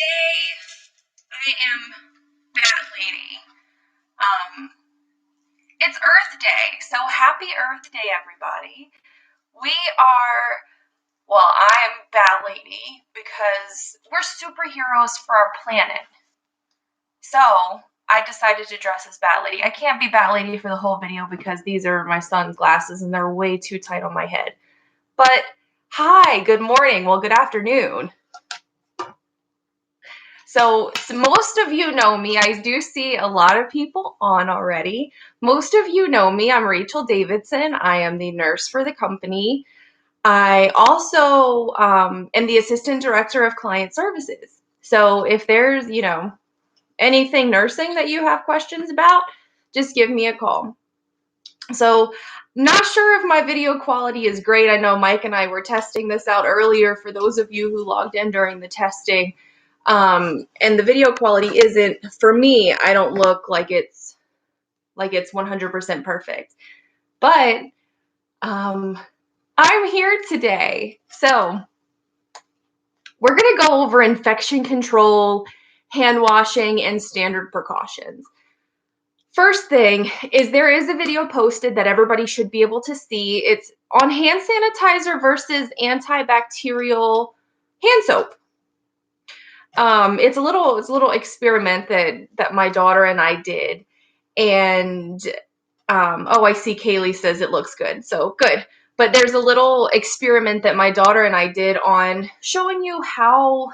Today I am Bad Lady. It's Earth Day, so happy Earth Day, everybody. I'm Bad Lady because we're superheroes for our planet. So I decided to dress as Bad Lady. I can't be Bad Lady for the whole video because these are my son's glasses and they're way too tight on my head. But hi, good morning. Well, good afternoon. So most of you know me. I do see a lot of people on already. Most of you know me. I'm Rachel Davidson. I am the nurse for the company. I also am the assistant director of client services. So if there's, anything nursing that you have questions about, just give me a call. So not sure if my video quality is great. I know Mike and I were testing this out earlier for those of you who logged in during the testing. And the video quality isn't, for me, I don't look like it's 100% perfect. But I'm here today. So we're going to go over infection control, hand washing, and standard precautions. First thing is there is a video posted that everybody should be able to see. It's on hand sanitizer versus antibacterial hand soap. It's a little experiment that my daughter and I did, and I see Kaylee says it looks good, so good. But there's a little experiment that my daughter and I did on showing you how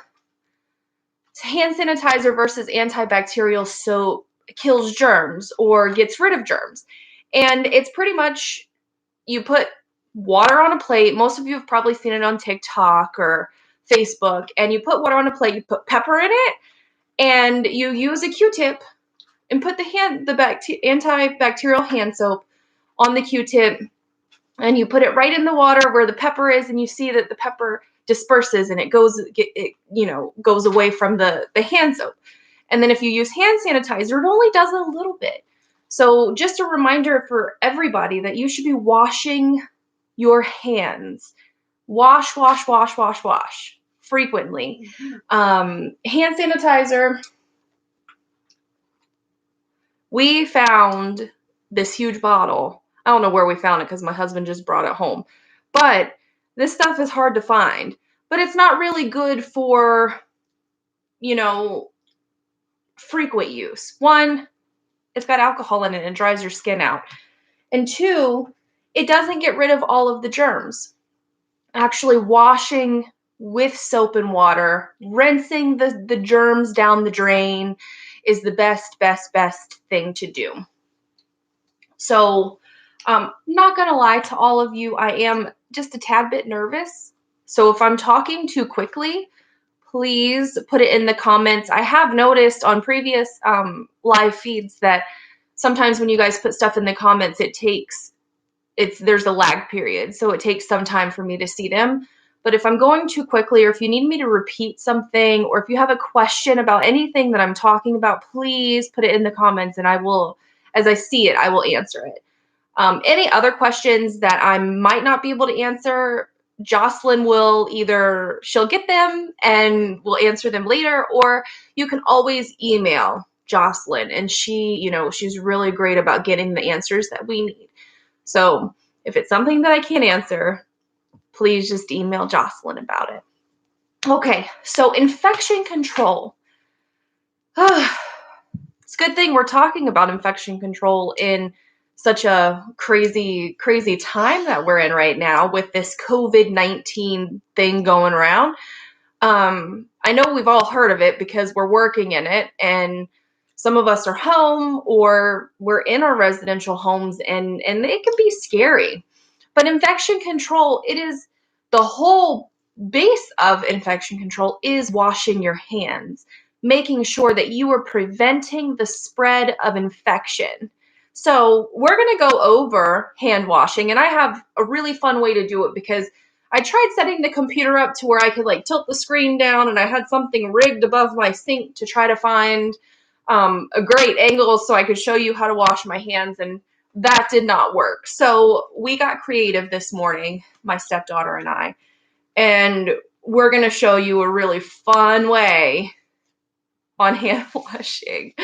hand sanitizer versus antibacterial soap kills germs or gets rid of germs. And it's pretty much, you put water on a plate. Most of you have probably seen it on TikTok or Facebook, and you put water on a plate, you put pepper in it, and you use a Q-tip and put the antibacterial hand soap on the Q-tip, and you put it right in the water where the pepper is, and you see that the pepper disperses and it goes away from the hand soap. And then if you use hand sanitizer, it only does a little bit. So just a reminder for everybody that you should be washing your hands. Wash frequently. Hand sanitizer. We found this huge bottle. I don't know where we found it because my husband just brought it home. But this stuff is hard to find. But it's not really good for, frequent use. One, it's got alcohol in it and dries your skin out. And two, it doesn't get rid of all of the germs. Actually washing with soap and water, rinsing the germs down the drain is the best thing to do. So, not gonna lie to all of you, I am just a tad bit nervous. So if I'm talking too quickly, please put it in the comments. I have noticed on previous live feeds that sometimes when you guys put stuff in the comments, there's a lag period. So it takes some time for me to see them. But if I'm going too quickly, or if you need me to repeat something, or if you have a question about anything that I'm talking about, please put it in the comments and I will, as I see it, I will answer it. Any other questions that I might not be able to answer, Jocelyn she'll get them and we'll answer them later, or you can always email Jocelyn, and she's really great about getting the answers that we need. So if it's something that I can't answer, please just email Jocelyn about it. Okay, so infection control. It's a good thing we're talking about infection control in such a crazy time that we're in right now with this COVID-19 thing going around. I know we've all heard of it because we're working in it, and some of us are home or we're in our residential homes, and it can be scary. But infection control, it is the whole base of infection control is washing your hands, making sure that you are preventing the spread of infection. So we're going to go over hand washing, and I have a really fun way to do it because I tried setting the computer up to where I could tilt the screen down, and I had something rigged above my sink to try to find a great angle so I could show you how to wash my hands, and that did not work. So we got creative this morning, my stepdaughter and I, and we're going to show you a really fun way on hand washing.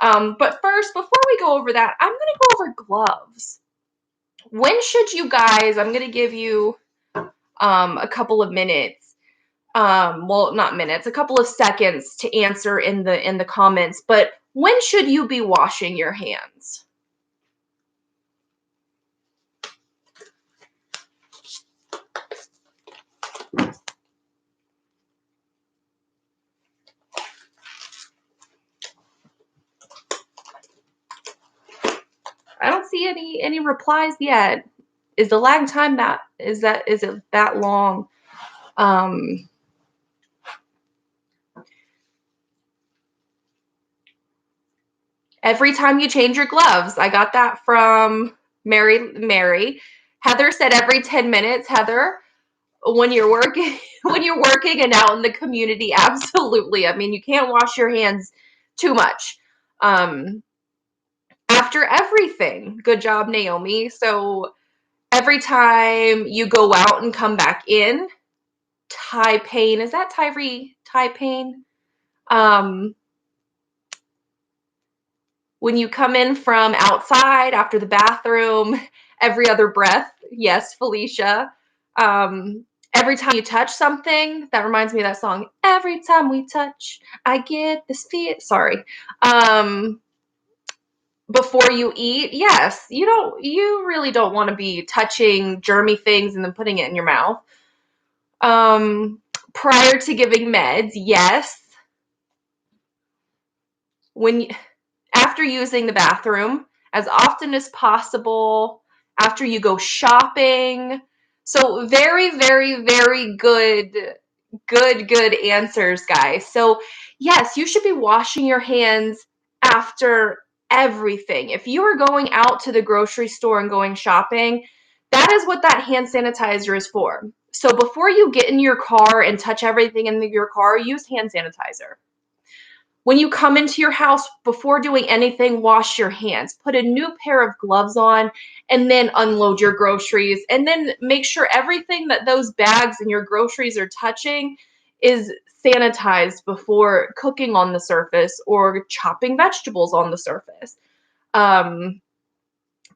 But first, before we go over that, I'm going to go over gloves. When should you guys, I'm going to give you a couple of minutes. Well, not minutes, a couple of seconds to answer in the comments. But when should you be washing your hands? I don't see any replies yet. Is the lag time is it that long? Every time you change your gloves. I got that from Mary. Heather said every 10 minutes. Heather, when you're working and out in the community, absolutely. I mean, you can't wash your hands too much. After everything. Good job, Naomi. So every time you go out and come back in, Pain. Is that Pain? When you come in from outside after the bathroom, every other breath. Yes, Felicia. Every time you touch something, that reminds me of that song. Every time we touch, I get this feel. Sorry. Before you eat, yes, you really don't want to be touching germy things and then putting it in your mouth. Prior to giving meds, yes. After using the bathroom, as often as possible, after you go shopping. So very, very, very good answers, guys. So yes, you should be washing your hands after everything. If you are going out to the grocery store and going shopping, that is what that hand sanitizer is for. So before you get in your car and touch everything in your car, use hand sanitizer. When you come into your house, before doing anything, wash your hands. Put a new pair of gloves on and then unload your groceries. And then make sure everything that those bags and your groceries are touching is sanitized before cooking on the surface or chopping vegetables on the surface.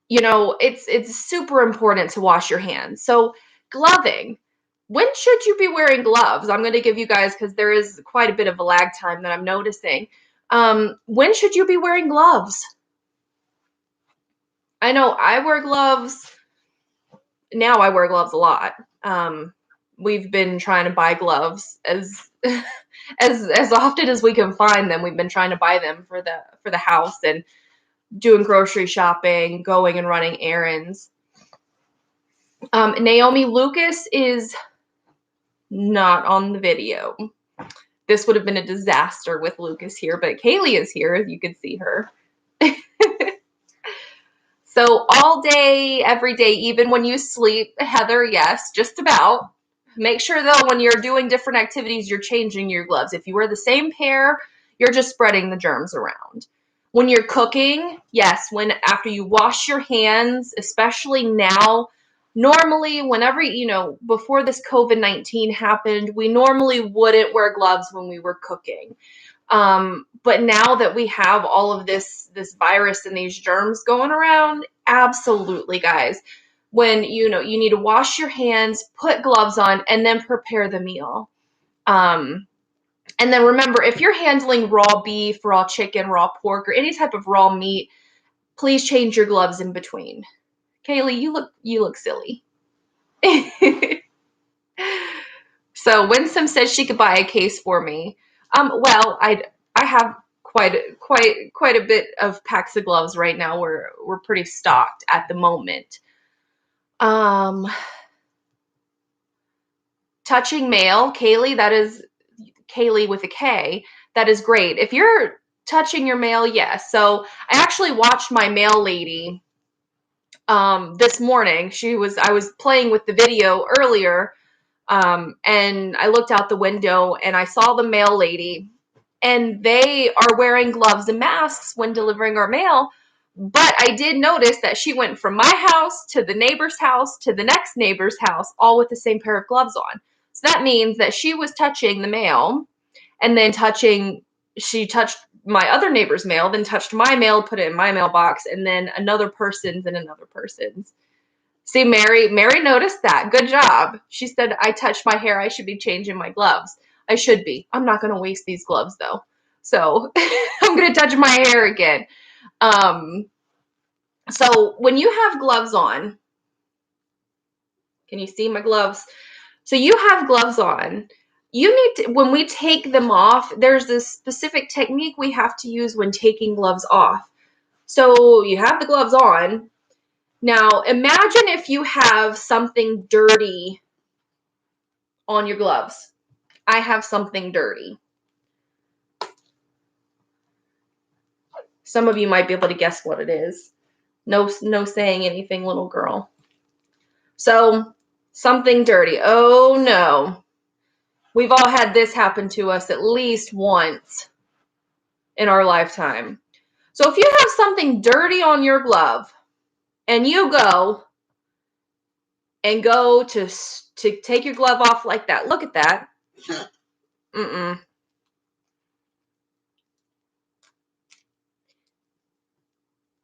It's super important to wash your hands. So gloving. When should you be wearing gloves? I'm going to give you guys, because there is quite a bit of a lag time that I'm noticing. When should you be wearing gloves? I know I wear gloves. Now I wear gloves a lot. We've been trying to buy gloves as as often as we can find them. We've been trying to buy them for the house and doing grocery shopping, going and running errands. Naomi, Lucas is not on the video. This would have been a disaster with Lucas here, but Kaylee is here, as you can see her. So all day, every day, even when you sleep, Heather, yes, just about. Make sure, though, when you're doing different activities, you're changing your gloves. If you wear the same pair, you're just spreading the germs around. When you're cooking, yes, after you wash your hands, especially now, normally, whenever, before this COVID-19 happened, we normally wouldn't wear gloves when we were cooking. But now that we have all of this virus and these germs going around, absolutely, guys. When you need to wash your hands, put gloves on, and then prepare the meal. And then remember, if you're handling raw beef, raw chicken, raw pork, or any type of raw meat, please change your gloves in between. Kaylee, you look silly. So Winsome says she could buy a case for me. Well, I have quite a bit of packs of gloves right now. We're pretty stocked at the moment. Touching mail, Kaylee, that is Kaylee with a K. That is great. If you're touching your mail, yes. So I actually watched my mail lady this morning. I was playing with the video earlier, and I looked out the window and I saw the mail lady, and they are wearing gloves and masks when delivering our mail. But I did notice that she went from my house to the neighbor's house to the next neighbor's house, all with the same pair of gloves on. So that means that she was touching the mail and then touching she touched my other neighbor's mail, then touched my mail, put it in my mailbox, and then another person's and another person's. See, Mary noticed that. Good job. She said, I touched my hair. I should be changing my gloves. I should be. I'm not going to waste these gloves, though. So I'm going to touch my hair again. So when you have gloves on, can you see my gloves? So you have gloves on. You need to, when we take them off, there's this specific technique we have to use when taking gloves off. So you have the gloves on. Now imagine if you have something dirty on your gloves. I have something dirty. Some of you might be able to guess what it is. No saying anything, little girl. So something dirty. Oh no. We've all had this happen to us at least once in our lifetime. So if you have something dirty on your glove and you go to take your glove off like that, look at that.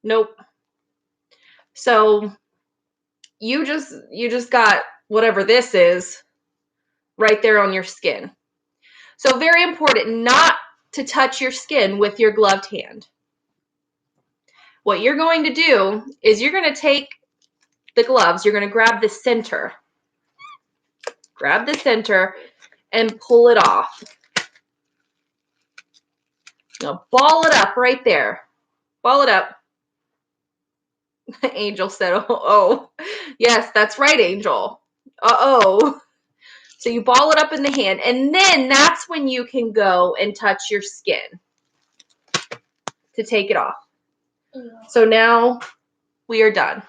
Nope. So you just got whatever this is right there on your skin. So very important not to touch your skin with your gloved hand. What you're going to do is you're going to take the gloves, you're going to grab the center. Grab the center and pull it off. Now ball it up right there. Ball it up. Angel said, oh. Yes, that's right, Angel. Uh-oh. So you ball it up in the hand, and then that's when you can go and touch your skin to take it off. So now we are done.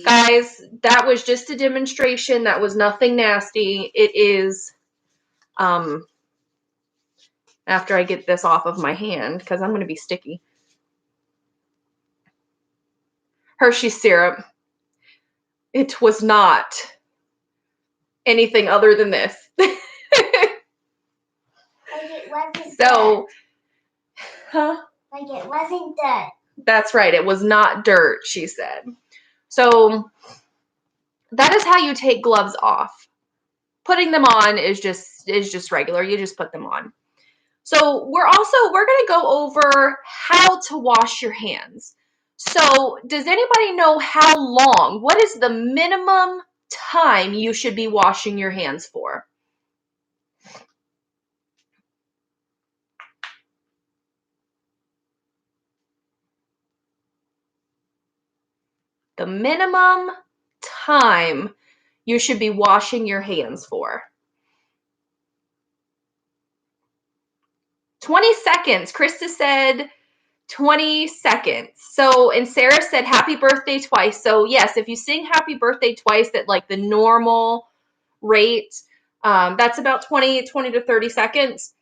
Guys, that was just a demonstration. That was nothing nasty. It is, after I get this off of my hand, because I'm going to be sticky. Hershey syrup. It was not anything other than this. So, huh? Like it wasn't dirt. That's right. It was not dirt, she said. So that is how you take gloves off. Putting them on is just regular. You just put them on. So we're going to go over how to wash your hands. So does anybody know how long? What is the minimum time you should be washing your hands for? The minimum time you should be washing your hands for. 20 seconds. Krista said 20 seconds. So, and Sarah said happy birthday twice. So yes, if you sing happy birthday twice at like the normal rate, that's about 20 to 30 seconds.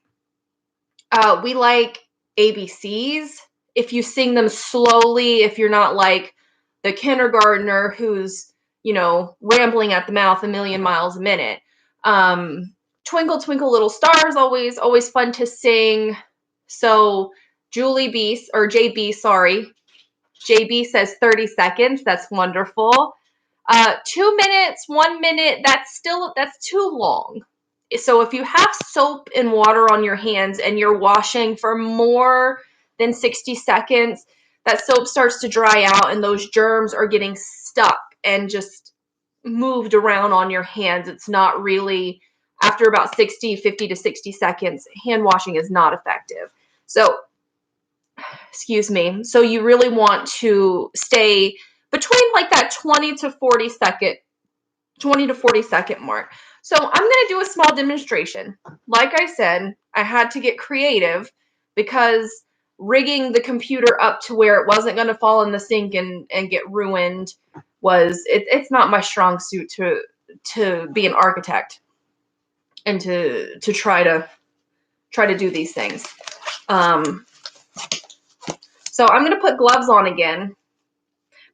We like ABCs. If you sing them slowly, if you're not like the kindergartner who's, rambling at the mouth a million miles a minute. Twinkle, Twinkle, Little Stars, always fun to sing. So JB says 30 seconds. That's wonderful. 2 minutes, 1 minute, that's too long. So if you have soap and water on your hands and you're washing for more than 60 seconds, that soap starts to dry out and those germs are getting stuck and just moved around on your hands. It's not really, after about 50 to 60 seconds, hand washing is not effective. So, excuse me. So you really want to stay between like that 20 to 40 second mark. So I'm going to do a small demonstration. Like I said, I had to get creative because rigging the computer up to where it wasn't going to fall in the sink and get ruined it's not my strong suit to be an architect and to try to do these things. So I'm going to put gloves on again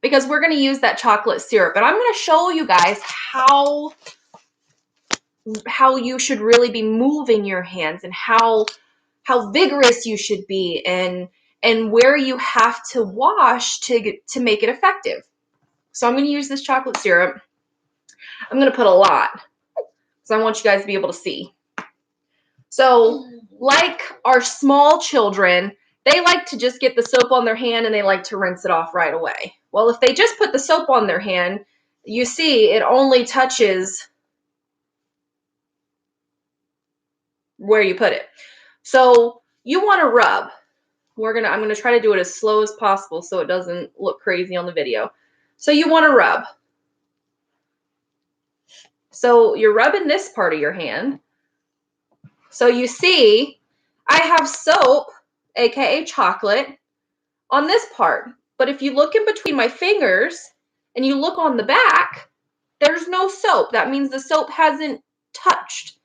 because we're going to use that chocolate syrup, and I'm going to show you guys how you should really be moving your hands and how how vigorous you should be and where you have to wash to make it effective. So I'm going to use this chocolate syrup. I'm going to put a lot because I want you guys to be able to see. So like our small children, they like to just get the soap on their hand and they like to rinse it off right away. Well, if they just put the soap on their hand, you see it only touches where you put it. So you want to rub. I'm going to try to do it as slow as possible so it doesn't look crazy on the video. So you want to rub. So you're rubbing this part of your hand. So you see, I have soap, aka chocolate, on this part. But if you look in between my fingers and you look on the back, there's no soap. That means the soap hasn't touched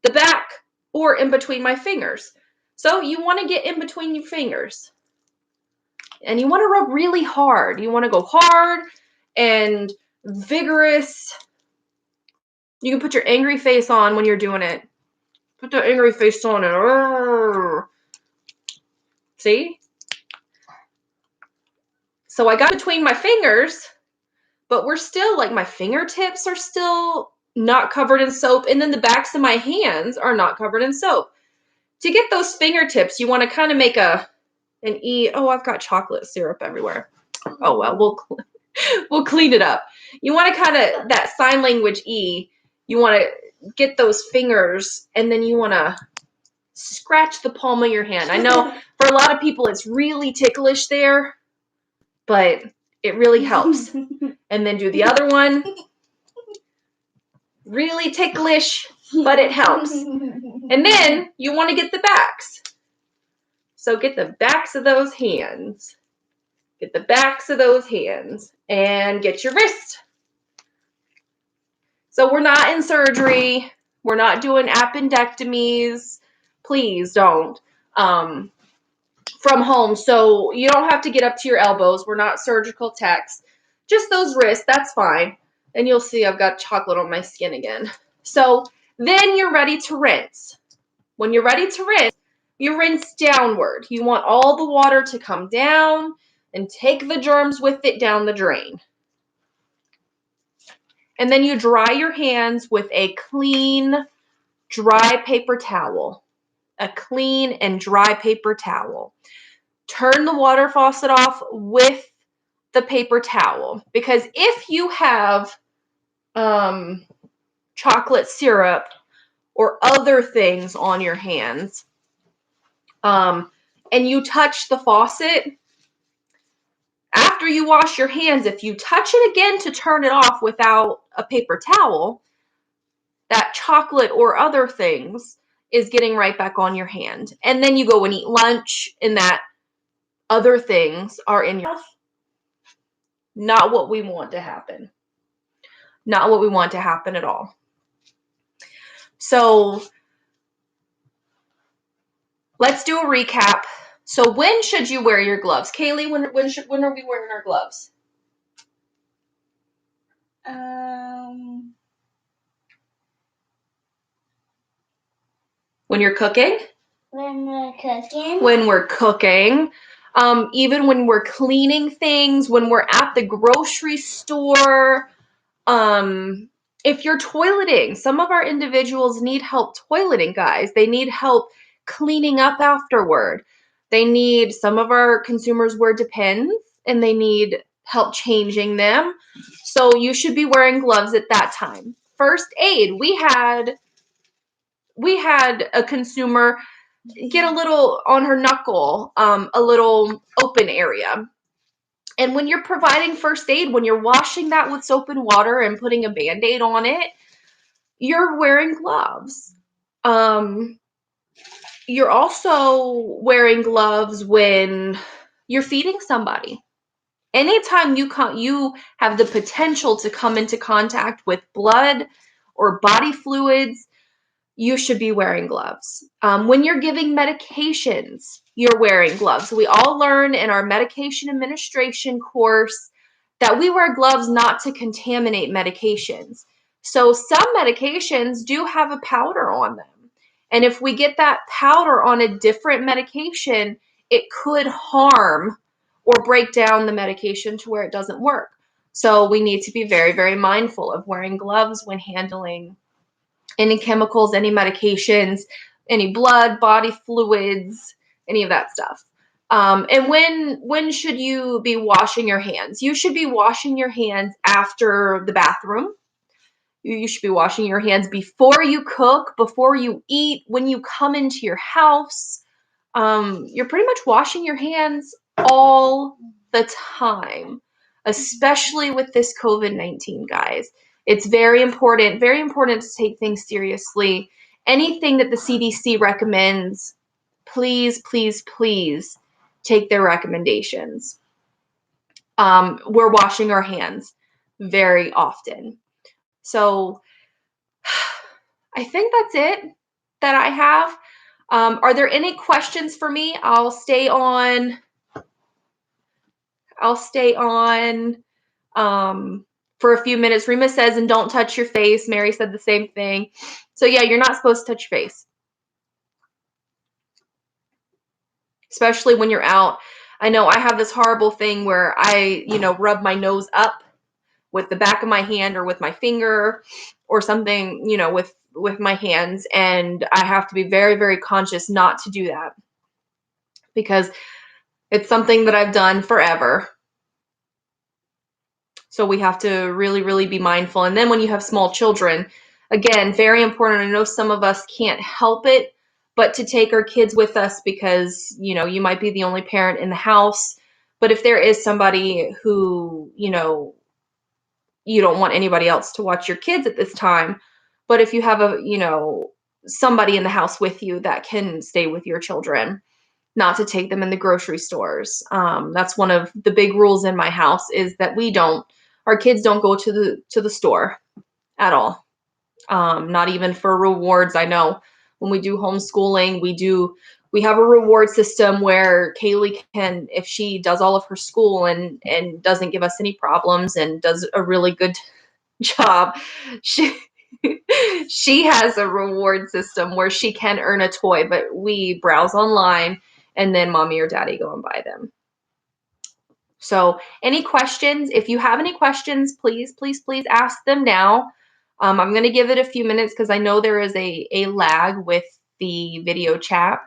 the back or in between my fingers. So you want to get in between your fingers. And you want to rub really hard. You want to go hard and vigorous. You can put your angry face on when you're doing it. Put the angry face on and see? So I got between my fingers, but we're still like my fingertips are still not covered in soap, and then the backs of my hands are not covered in soap. To get those fingertips, you want to kind of make an E. Oh, I've got chocolate syrup everywhere. Oh well, we'll clean it up. You want to kind of that sign language E. You want to get those fingers, and then you want to scratch the palm of your hand. I know for a lot of people it's really ticklish there, but it really helps. And then do the other one. Really ticklish, but it helps. And then you want to get the backs. So get the backs of those hands. Get the backs of those hands and get your wrist. So we're not in surgery. We're not doing appendectomies. Please don't. From home. So you don't have to get up to your elbows. We're not surgical techs. Just those wrists, that's fine. And you'll see I've got chocolate on my skin again. So then you're ready to rinse. When you're ready to rinse, you rinse downward. You want all the water to come down and take the germs with it down the drain. And then you dry your hands with a clean, dry paper towel. A clean and dry paper towel. Turn the water faucet off with the paper towel, because if you have chocolate syrup or other things on your hands and you touch the faucet, after you wash your hands, if you touch it again to turn it off without a paper towel, that chocolate or other things is getting right back on your hand. And then you go and eat lunch and that other things are in your mouth. Not what we want to happen. Not what we want to happen at all. So let's do a recap. So when should you wear your gloves? Kaylee, when are we wearing our gloves? When you're cooking? When we're cooking. When we're cooking. Even when we're cleaning things, when we're at the grocery store. If you're toileting, some of our individuals need help toileting, guys. They need help cleaning up afterward. Some of our consumers wear Depends and they need help changing them. So you should be wearing gloves at that time. First aid, we had a consumer get a little on her knuckle, a little open area. And when you're providing first aid, when you're washing that with soap and water and putting a Band-Aid on it, you're wearing gloves. You're also wearing gloves when you're feeding somebody. Anytime you have the potential to come into contact with blood or body fluids, you should be wearing gloves. When you're giving medications, you're wearing gloves. We all learn in our medication administration course that we wear gloves not to contaminate medications. So some medications do have a powder on them. And if we get that powder on a different medication, it could harm or break down the medication to where it doesn't work. So we need to be very, very mindful of wearing gloves when handling any chemicals, any medications, any blood, body fluids, any of that stuff. And when should you be washing your hands? You should be washing your hands after the bathroom. You should be washing your hands before you cook, before you eat, when you come into your house. You're pretty much washing your hands all the time, especially with this COVID-19, guys. It's very important to take things seriously. Anything that the CDC recommends, please, please, please take their recommendations. We're washing our hands very often. So I think that's it that I have. Are there any questions for me? I'll stay on for a few minutes. Rima says, and don't touch your face. Mary said the same thing. So yeah, you're not supposed to touch your face, especially when you're out. I know I have this horrible thing where I, rub my nose up with the back of my hand or with my finger or something, with my hands. And I have to be very, very conscious not to do that because it's something that I've done forever. So we have to really, really be mindful. And then when you have small children, again, very important. I know some of us can't help it, but to take our kids with us because, you might be the only parent in the house. But if there is somebody who, you don't want anybody else to watch your kids at this time, but if you have somebody in the house with you that can stay with your children, not to take them in the grocery stores. That's one of the big rules in my house is that our kids don't go to the store at all. Not even for rewards. I know when we do homeschooling, we have a reward system where Kaylee can, if she does all of her school and doesn't give us any problems and does a really good job, she has a reward system where she can earn a toy, but we browse online and then mommy or daddy go and buy them. So any questions? If you have any questions, please, please, please ask them now. I'm going to give it a few minutes because I know there is a lag with the video chat.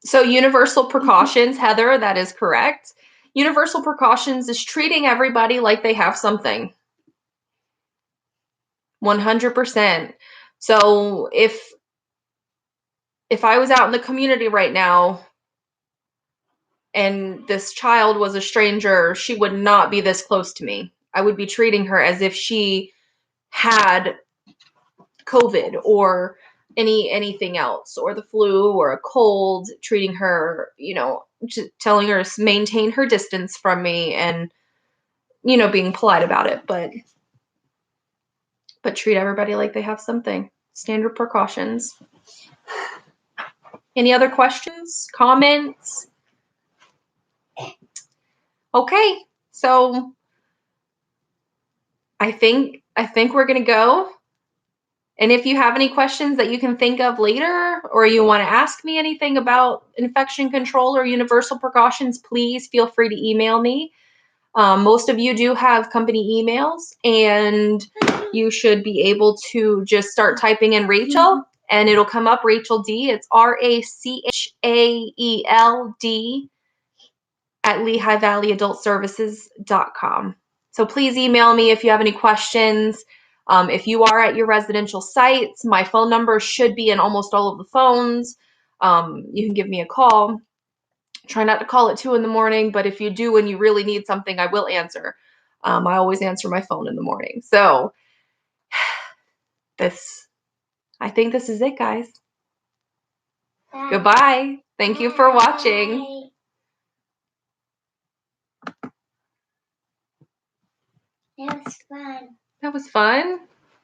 So universal precautions, Heather, that is correct. Universal precautions is treating everybody like they have something. 100%. So if I was out in the community right now and this child was a stranger, she would not be this close to me. I would be treating her as if she had COVID or anything else, or the flu or a cold, treating her, telling her to maintain her distance from me and, being polite about it, but treat everybody like they have something. Standard precautions. Any other questions, comments? Okay, so I think we're gonna go. And if you have any questions that you can think of later, or you want to ask me anything about infection control or universal precautions, please feel free to email me. Most of you do have company emails, and you should be able to just start typing in Rachel, and it'll come up Rachel D. It's RACHAELD at LehighValleyAdultServices.com. So please email me if you have any questions. If you are at your residential sites, my phone number should be in almost all of the phones. You can give me a call. Try not to call at 2 a.m, but if you do and you really need something, I will answer. I always answer my phone in the morning. So I think this is it, guys. Bye. Goodbye. Thank you for watching. That was fun. That was fun.